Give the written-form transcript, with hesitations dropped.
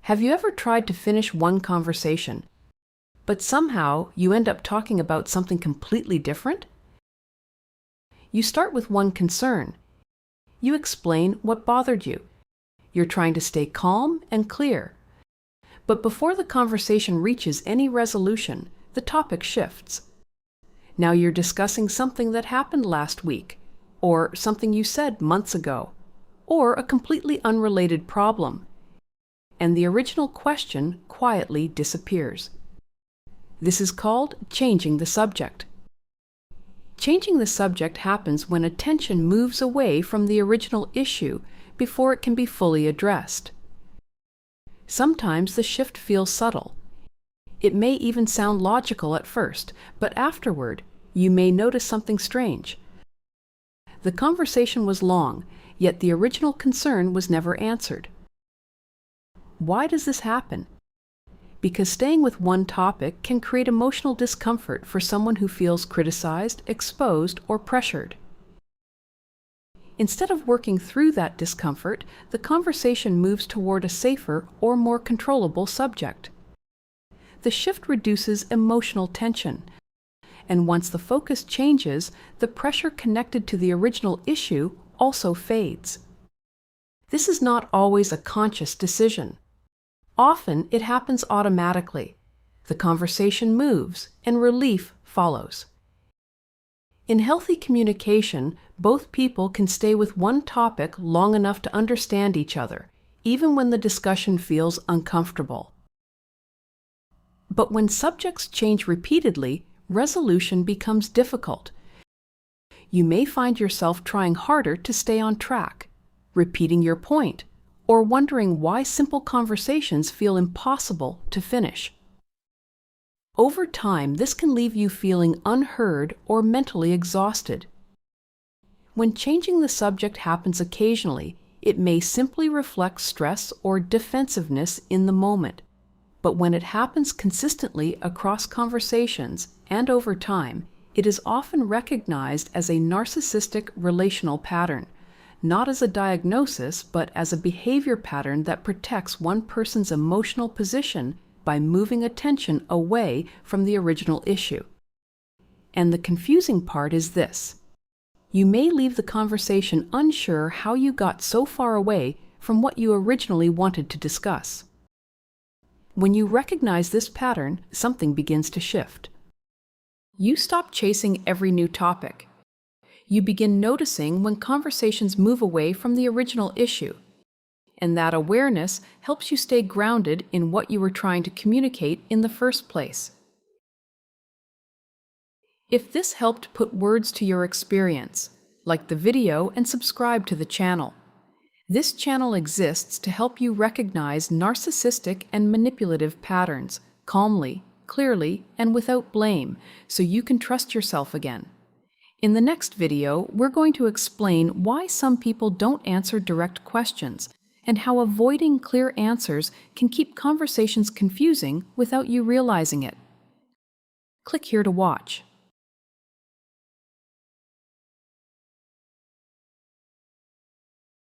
Have you ever tried to finish one conversation, but somehow you end up talking about something completely different? You start with one concern. You explain what bothered you. You're trying to stay calm and clear. But before the conversation reaches any resolution, the topic shifts. Now you're discussing something that happened last week, or something you said months ago, or a completely unrelated problem, and the original question quietly disappears. This is called changing the subject. Changing the subject happens when attention moves away from the original issue before it can be fully addressed. Sometimes the shift feels subtle. It may even sound logical at first, but afterward, you may notice something strange. The conversation was long, yet the original concern was never answered. Why does this happen? Because staying with one topic can create emotional discomfort for someone who feels criticized, exposed, or pressured. Instead of working through that discomfort, the conversation moves toward a safer or more controllable subject. The shift reduces emotional tension, and once the focus changes, the pressure connected to the original issue also fades. This is not always a conscious decision. Often it happens automatically. The conversation moves, and relief follows. In healthy communication, both people can stay with one topic long enough to understand each other, even when the discussion feels uncomfortable. But when subjects change repeatedly, resolution becomes difficult. You may find yourself trying harder to stay on track, repeating your point, or wondering why simple conversations feel impossible to finish. Over time, this can leave you feeling unheard or mentally exhausted. When changing the subject happens occasionally, it may simply reflect stress or defensiveness in the moment. But when it happens consistently across conversations and over time, it is often recognized as a narcissistic relational pattern, not as a diagnosis, but as a behavior pattern that protects one person's emotional position by moving attention away from the original issue. And the confusing part is this: you may leave the conversation unsure how you got so far away from what you originally wanted to discuss. When you recognize this pattern, something begins to shift. You stop chasing every new topic. You begin noticing when conversations move away from the original issue, and that awareness helps you stay grounded in what you were trying to communicate in the first place. If this helped put words to your experience, like the video and subscribe to the channel. This channel exists to help you recognize narcissistic and manipulative patterns calmly, clearly, and without blame, so you can trust yourself again. In the next video, we're going to explain why some people don't answer direct questions and how avoiding clear answers can keep conversations confusing without you realizing it. Click here to watch.